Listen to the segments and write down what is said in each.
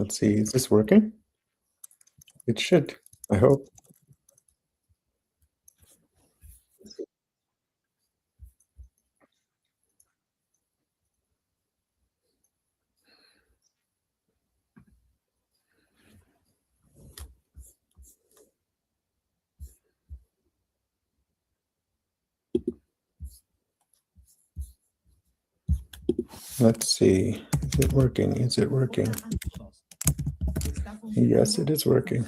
Let's see, is this working? It should, I hope. Let's see, is it working? Is it working? Yes, it is working.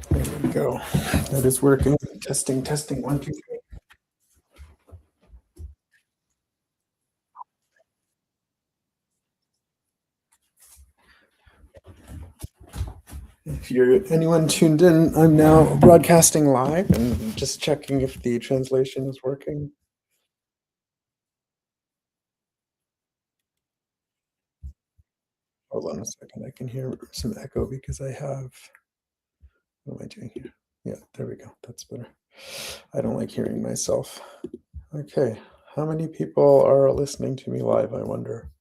There we go. That is working. Testing, 1, 2, 3. If you're anyone tuned in, I'm now broadcasting live and just checking if the translation is working. Hold on a second. I can hear some echo because I have. What am I doing here? Yeah, there we go. That's better. I don't like hearing myself. Okay, how many people are listening to me live, I wonder?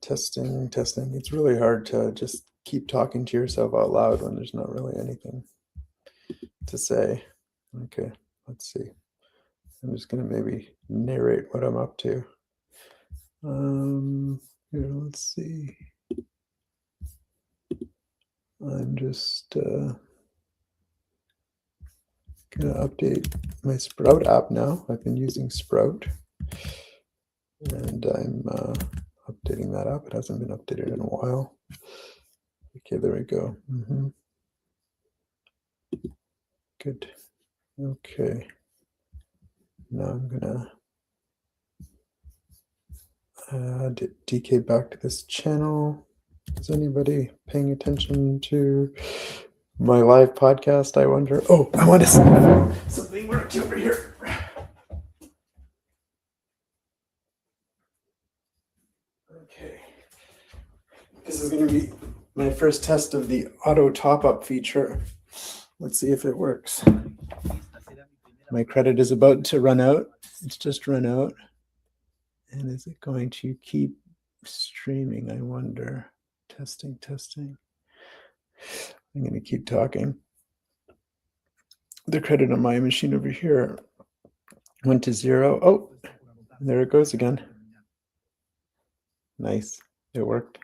Testing, testing. It's really hard to just keep talking to yourself out loud when there's not really anything to say. Okay, let's see. I'm just going to maybe narrate what I'm up to. Here, let's see. I'm just going to update my Sprout app now. I've been using Sprout, and I'm updating that app. It hasn't been updated in a while. Okay, there we go. Good. Okay. Now I'm gonna add DK back to this channel. Is anybody paying attention to my live podcast, I wonder? Oh, I want to see something worked over here. Okay. This is going to be my first test of the auto top-up feature. Let's see if it works. My credit is about to run out. It's just run out. And is it going to keep streaming, I wonder? Testing, testing. I'm going to keep talking. The credit on my machine over here went to 0. Oh, there it goes again. Nice. It worked.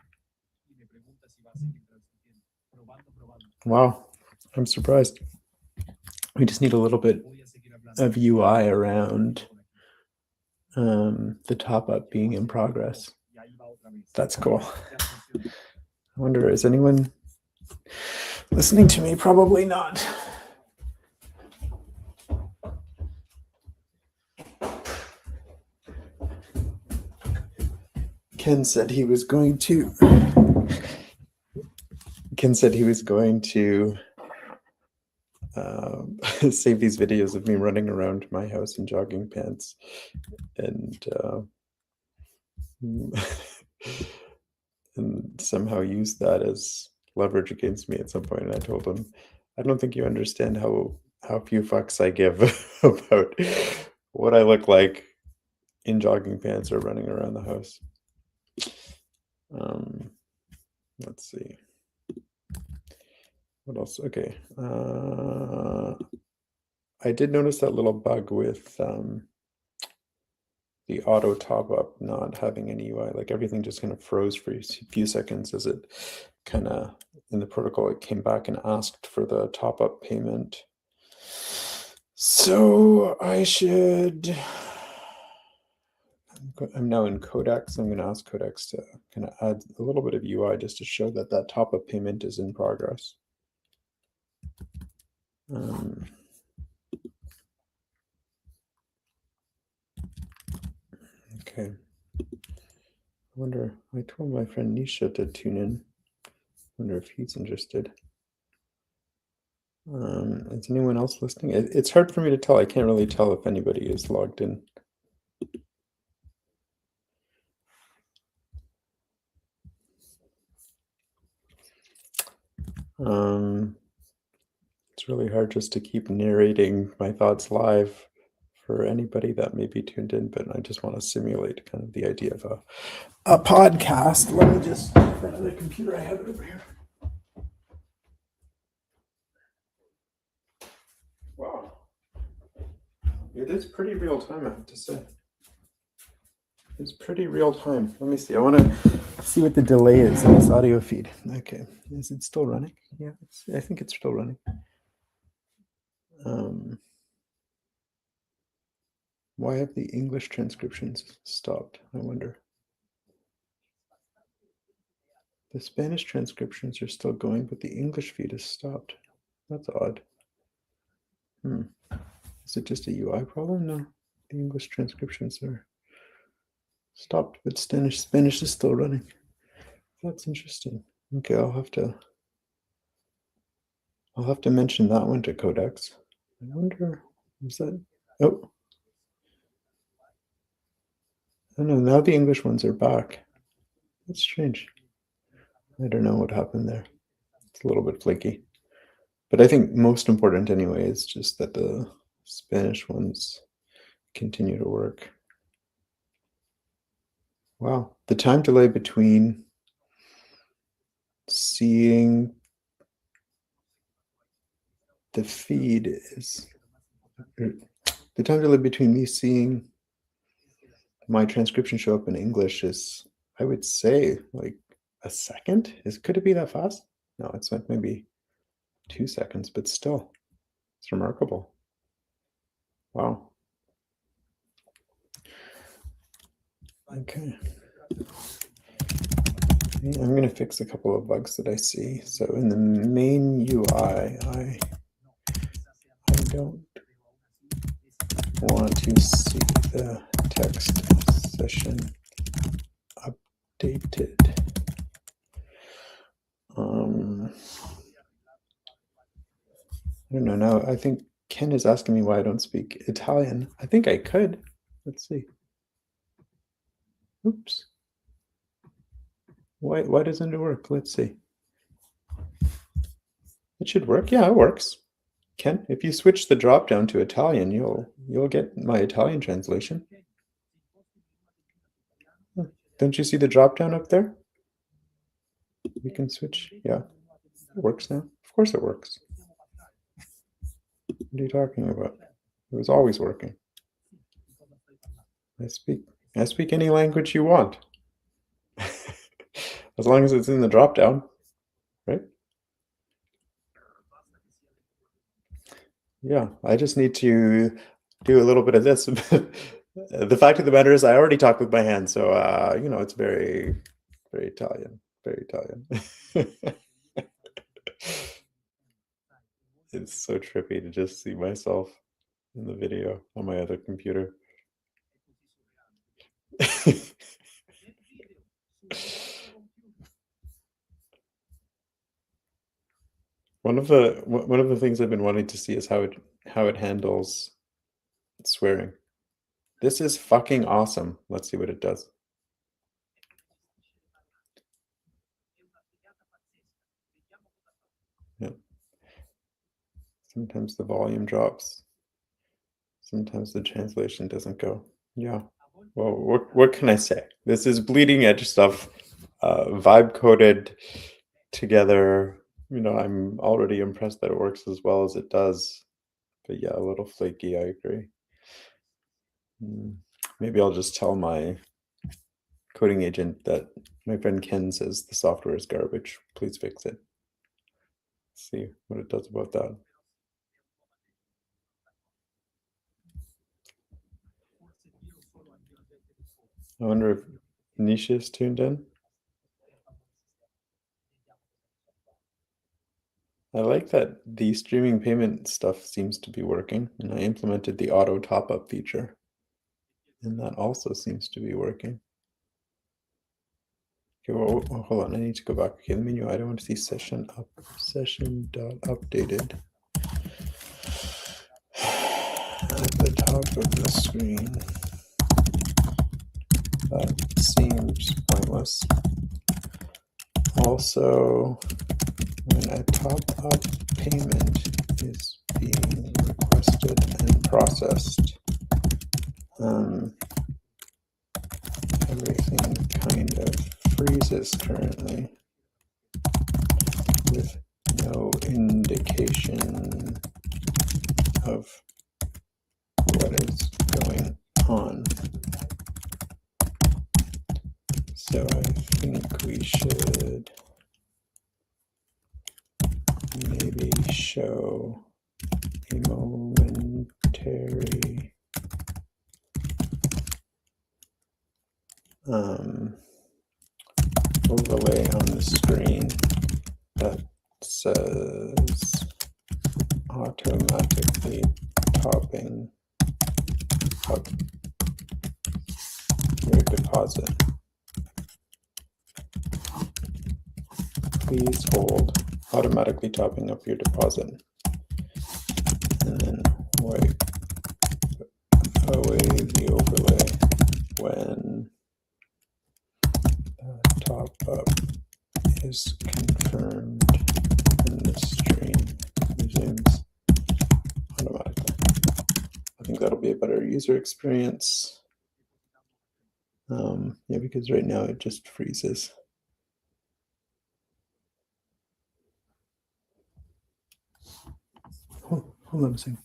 Wow. I'm surprised. We just need a little bit of UI around the top-up being in progress. That's cool. I wonder, is anyone listening to me? Probably not. Ken said he was going to save these videos of me running around my house in jogging pants and and somehow use that as leverage against me at some point. And I told him, I don't think you understand how few fucks I give about what I look like in jogging pants or running around the house. Let's see. What else? Okay. I did notice that little bug with the auto top up not having any UI. Like everything just kind of froze for a few seconds as it kind of, in the protocol, it came back and asked for the top up payment. So I should, I'm now in Codex. I'm going to ask Codex to kind of add a little bit of UI just to show that that top up payment is in progress. Okay. I wonder, I told my friend Nisha to tune in. I wonder if he's interested. Is anyone else listening? It's hard for me to tell. I can't really tell if anybody is logged in. It's really hard just to keep narrating my thoughts live for anybody that may be tuned in, but I just want to simulate kind of the idea of a podcast. Let me just in front of the computer. I have it over here. Wow. It is pretty real time, I have to say. It's pretty real time. Let me see. I want to see what the delay is in this audio feed. Okay. Is it still running? Yeah, I think it's still running. Why have the English transcriptions stopped? I wonder. The Spanish transcriptions are still going, but the English feed has stopped. That's odd. Is it just a UI problem? No, the English transcriptions are stopped, but Spanish is still running. That's interesting. Okay, I'll have to mention that one to Codex. I wonder, is that? Oh, no, now the English ones are back. That's strange. I don't know what happened there. It's a little bit flaky. But I think most important anyway is just that the Spanish ones continue to work. Wow, the time delay between seeing the feed is, the time delay between me seeing my transcription show up in English is, I would say, like a second. Could it be that fast? No, it's like maybe 2 seconds, but still, it's remarkable. Wow. Okay. I'm going to fix a couple of bugs that I see. So in the main UI, I don't want to see the text session updated. I don't know. Now I think Ken is asking me why I don't speak Italian. I think I could. Let's see. Oops. Why doesn't it work? Let's see. It should work. Yeah, it works. Ken, if you switch the drop down to Italian, you'll get my Italian translation. Don't you see the drop down up there? You can switch. Yeah, it works now. Of course it works. What are you talking about? It was always working. I speak any language you want. As long as it's in the drop down, right? Yeah, I just need to do a little bit of this. The fact of the matter is I already talk with my hands, so it's very, very Italian, very Italian. It's so trippy to just see myself in the video on my other computer. One of the things I've been wanting to see is how it handles swearing. This is fucking awesome. Let's see what it does. Yeah. Sometimes the volume drops. Sometimes the translation doesn't go. Yeah. Well, what can I say? This is bleeding edge stuff, vibe coded together. I'm already impressed that it works as well as it does. But yeah, a little flaky, I agree. Maybe I'll just tell my coding agent that my friend Ken says the software is garbage. Please fix it. See what it does about that. I wonder if Nisha is tuned in. I like that the streaming payment stuff seems to be working, and I implemented the auto top-up feature, and that also seems to be working. Okay, well, hold on, I need to go back. Okay, the menu, I don't want to see session.updated at the top of the screen. That seems pointless. Also, when a top-up payment is being requested and processed. Everything kind of freezes currently with no indication of what is going on. So I think we should maybe show a momentary overlay on the screen that says automatically topping up your deposit. Please hold, automatically topping up your deposit. And then wipe away the overlay when the top up is confirmed and the stream resumes automatically. I think that'll be a better user experience. Yeah, because right now it just freezes. Oh, hold on a second.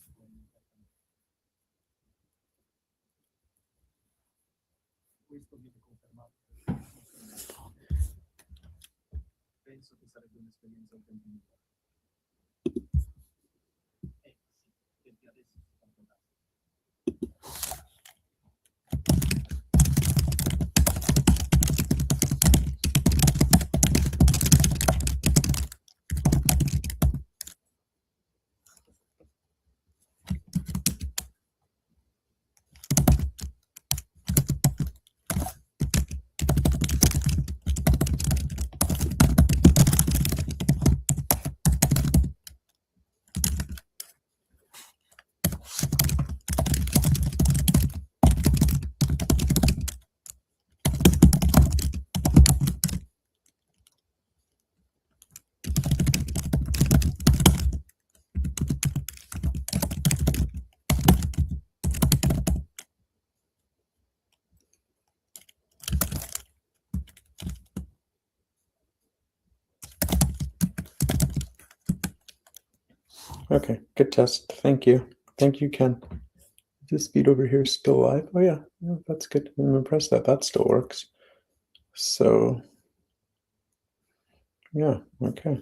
Okay, good test. Thank you. Thank you, Ken. Is this feed over here still live? Oh yeah, that's good. I'm impressed that that still works. So yeah, okay,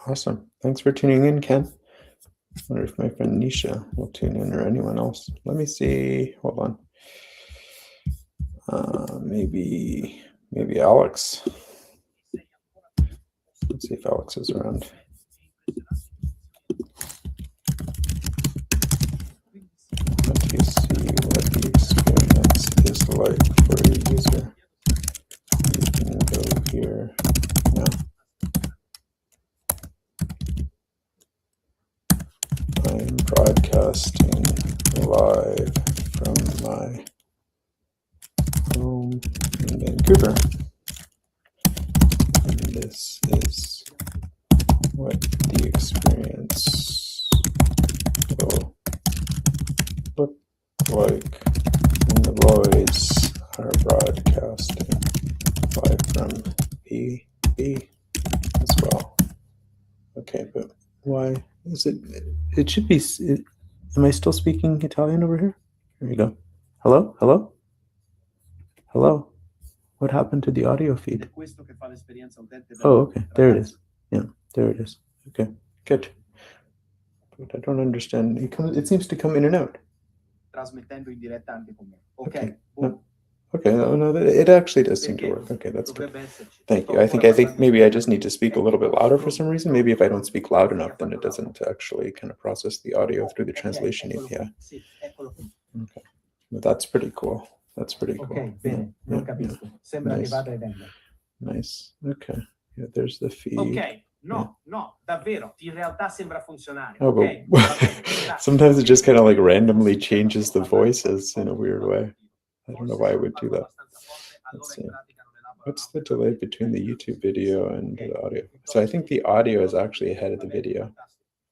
awesome. Thanks for tuning in, Ken. I wonder if my friend Nisha will tune in or anyone else. Let me see. Hold on. Maybe Alex. Let's see if Alex is around. Let me see what the experience is like for a user. You can go here now. I'm broadcasting live from my home in Vancouver. And this is what the experience will look like when the boys are broadcasting live from PB as well. Okay, but why is it? It should be. Am I still speaking Italian over here? There you go. Hello? Hello? Hello? What happened to the audio feed? Oh, okay. There it is. Yeah, there it is. Okay, good. But I don't understand. It seems to come in and out. Okay. No. Okay, no, it actually does seem to work. Okay, that's good. Thank you. I think maybe I just need to speak a little bit louder for some reason. Maybe if I don't speak loud enough, then it doesn't actually kind of process the audio through the translation API. Okay, well, that's pretty cool. That's pretty cool. Yeah. Nice. Nice. Okay. Yeah, there's the feed. Ok, no, davvero, in realtà sembra funzionare. Oh, but sometimes it just kind of like randomly changes the voices in a weird way. I don't know why it would do that. Let's see. What's the delay between the YouTube video and the audio? So I think the audio is actually ahead of the video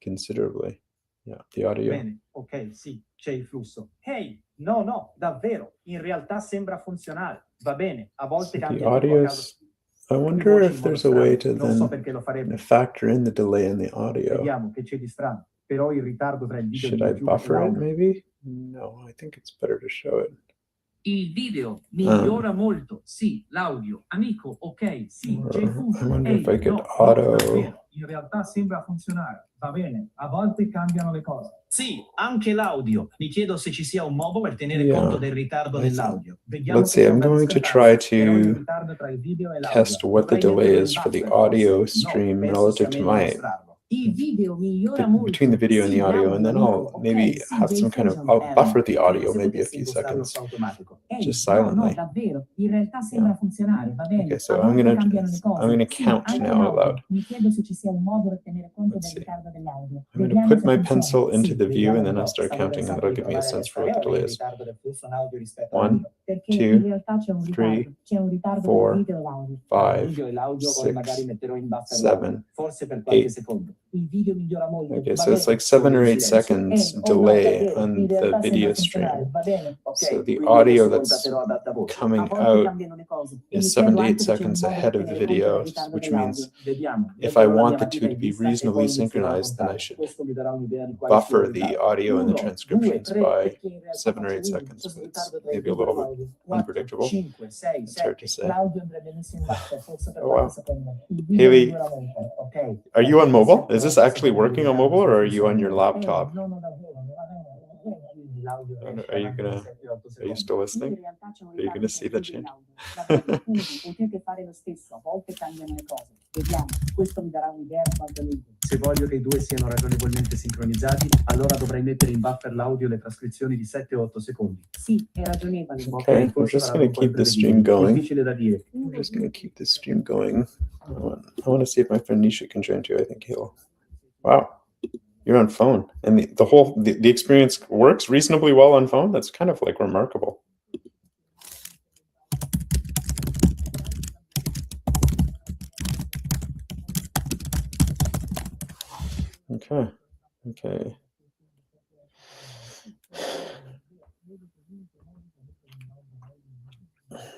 considerably. Yeah, the audio. Bene, ok, sì, c'è il flusso. Hey, no, davvero, in realtà sembra funzionare. Va bene, a volte So the cambia audio il is, I wonder if there's a way to non so then perché lo farebbe. factor in the delay in the audio. Vediamo che c'è di strano. Però il ritardo tra il video Should di I YouTube buffer e it l'audio. maybe? No, I think it's better to show it. Il video migliora molto. Sì, l'audio. Amico, ok, sì, c'è il flusso. I wonder if I could No, auto. davvero, in realtà sembra funzionare. Va bene, a volte cambiano le cose. Sì, anche l'audio. Mi chiedo se ci sia un modo per tenere conto del ritardo dell'audio. Vediamo. Let's see, I'm going to try to test what the delay is for the audio stream relative to my between the video and the audio, and then I'll maybe have some kind of, I'll buffer the audio maybe a few seconds just silently. Yeah. Okay, so I'm gonna count now out loud. Let's see. I'm gonna put my pencil into the view and then I'll start counting and that'll give me a sense for what the delay is. 1, 2, 3, 4, 5, 6, 7, 8. Okay, so it's like 7 or 8 seconds delay on the video stream. So the audio that's coming out is 7 to 8 seconds ahead of the video, which means if I want the two to be reasonably synchronized, then I should buffer the audio and the transcriptions by 7 or 8 seconds. But it's maybe a little bit unpredictable. It's hard to say. Oh wow. Haley, are you on mobile? Is this actually working on mobile or are you on your laptop? Are you still listening? Are you gonna see the change? Se voglio che i due siano ragionevolmente sincronizzati, allora dovrei mettere in buffer l'audio e le trascrizioni di 7-8 secondi. Sì, è ragionevole. Okay, we're just gonna keep the stream going. Difficile da dire. We're just gonna keep the stream going. I want to see if my friend Nisha can join too. I think he'll. Wow, you're on phone, and the experience works reasonably well on phone. That's kind of like remarkable. Okay.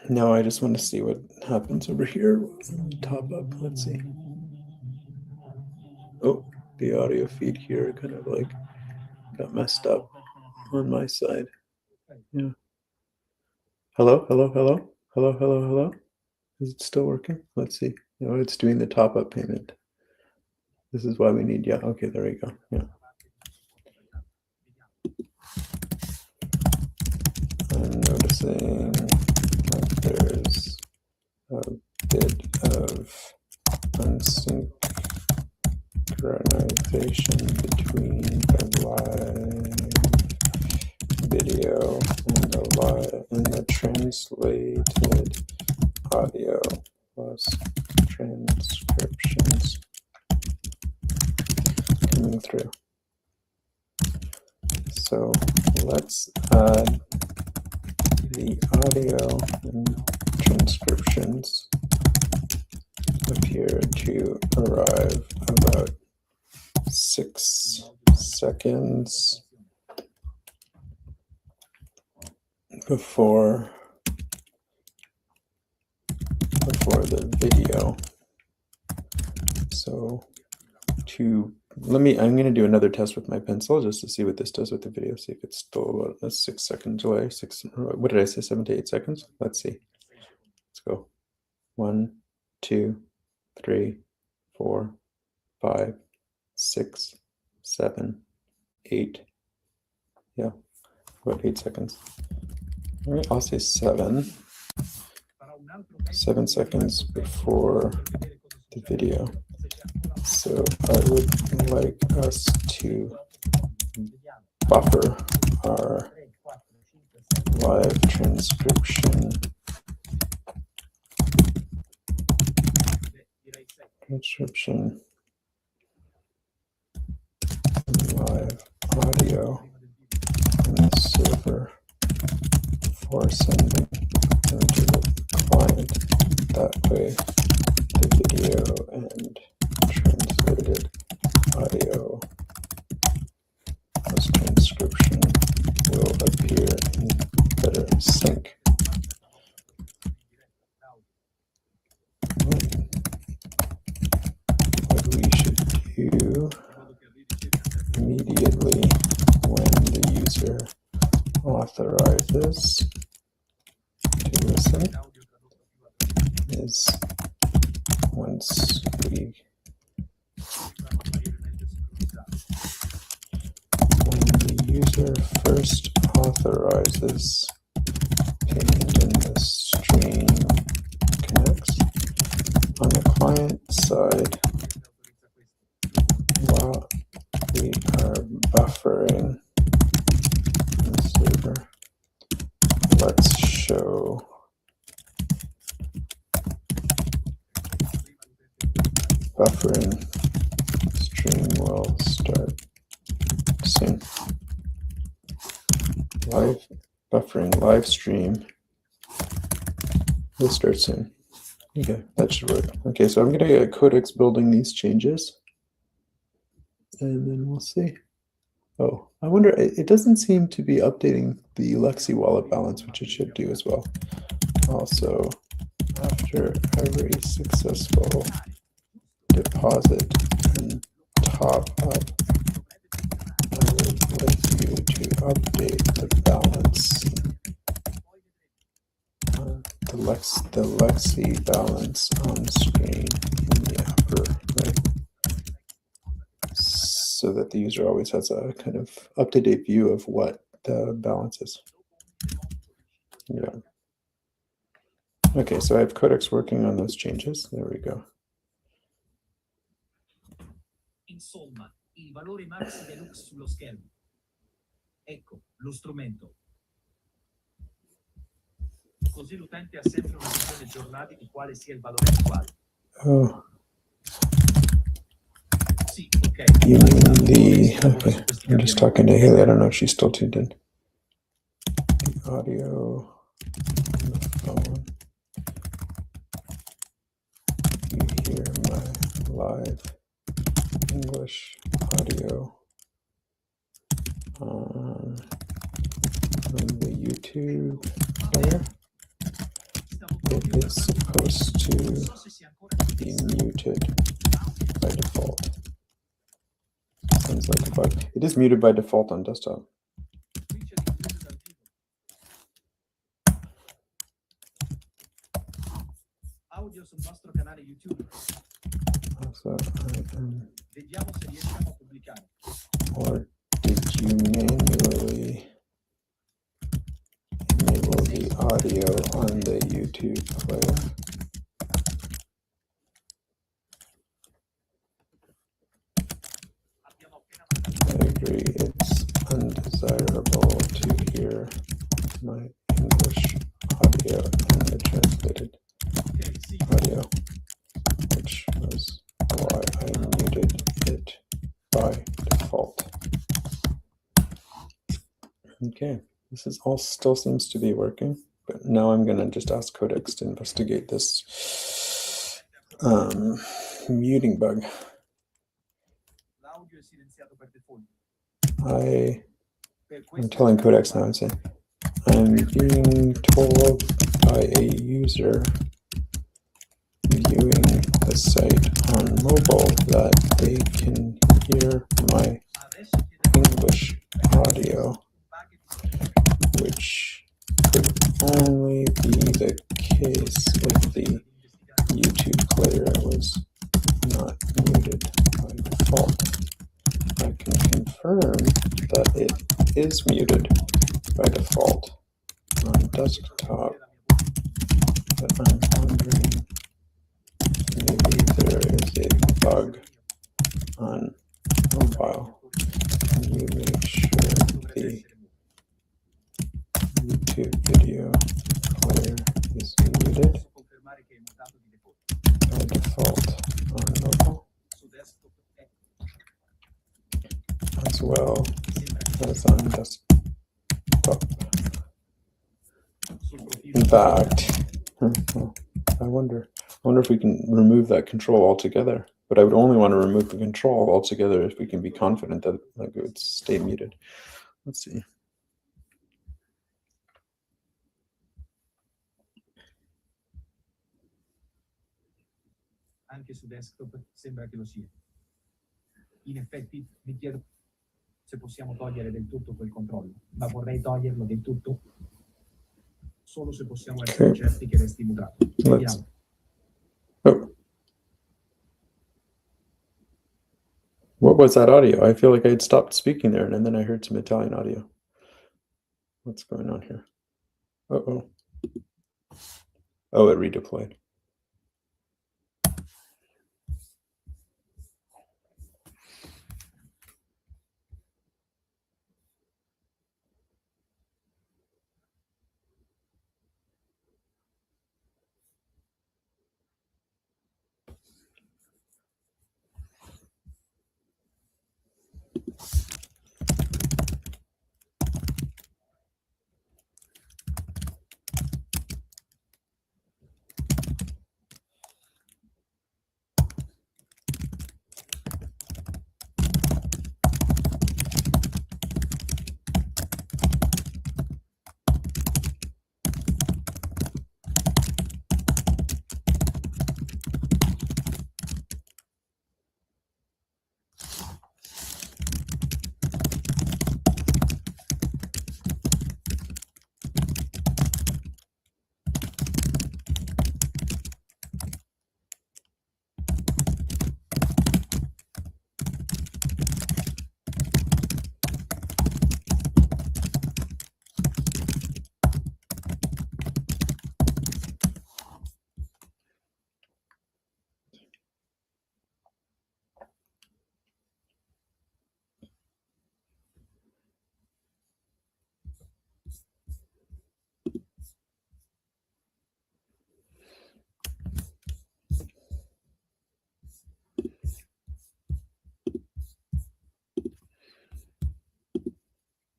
No, I just want to see what happens over here. Top up, let's see. Oh, the audio feed here kind of like got messed up on my side. Yeah. Hello. Is it still working? Let's see. You know, it's doing the top up payment. This is why we need, yeah, okay, there we go. Yeah. I'm noticing that there's a bit of unsynchronization between the live video and the translated audio plus transcriptions coming through. So let's add the audio and transcriptions appear to arrive about 6 seconds before the video. So I'm going to do another test with my pencil just to see what this does with the video. See if it's still about a 6 second delay. What did I say? 7 to 8 seconds? Let's see. Let's go. 1, 2, 3, 4, 5, 6, 7, 8. Yeah, about 8 seconds. All right, I'll say 7 seconds before the video. So I would like us to buffer our live transcription live audio on the server before sending them to the client. That way the video and translated audio plus transcription will appear in better sync. What we should do immediately when the user authorizes to listen is once when the user first authorizes payment and the stream connects on the client side while we are buffering the server. Let's show buffering. Stream will start soon. Live stream will start soon. Okay, that should work. Okay, so I'm going to get Codex building these changes, and then we'll see. Oh, I wonder, it doesn't seem to be updating the Lexi wallet balance, which it should do as well. Also, after every successful deposit and top up, I would like you to update the balance, the Lexi balance on screen in the upper right, so that the user always has a kind of up-to-date view of what the balance is. Yeah. Okay, so I have Codex working on those changes. There we go. Insomma, il valore max deluxe sullo schermo. Ecco lo strumento. Così l'utente ha sempre una visione aggiornata di quale sia il valore attuale. Oh. Sì, ok. You mean the, okay, I'm just talking to Haley. I don't know if she's still tuned in. The audio on the phone. You hear my live English audio on the YouTube player. It is supposed to be muted by default. Sounds like a bug. It is muted by default on desktop. Audio sul nostro canale YouTube. So Vediamo se riusciamo a pubblicare. or did you manually enable the audio on the YouTube player? I agree, it's undesirable to hear my English audio and the translated audio, which was why I muted it by default. Okay, this is all still seems to be working, but now I'm going to just ask Codex to investigate this muting bug. I'm telling Codex now, I'm saying, I'm being told by a user viewing the site on mobile that they can hear my English audio, which could only be the case if the YouTube player was not muted by default. I can confirm that it is muted by default on desktop, but I'm wondering maybe there is a bug on mobile. Can you make sure the YouTube video player is muted by default on mobile, as well as on desktop? In fact, I wonder if we can remove that control altogether. But I would only want to remove the control altogether if we can be confident that like it would stay muted. Let's see. Anche su desktop sembra che lo sia. In effetti vi chiedo se possiamo togliere del tutto quel controllo, ma vorrei toglierlo del tutto solo se possiamo essere certi che resti mutato. Vediamo. Oh. What was that audio? I feel like I had stopped speaking there and then I heard some Italian audio. What's going on here? Uh-oh. Oh, it redeployed.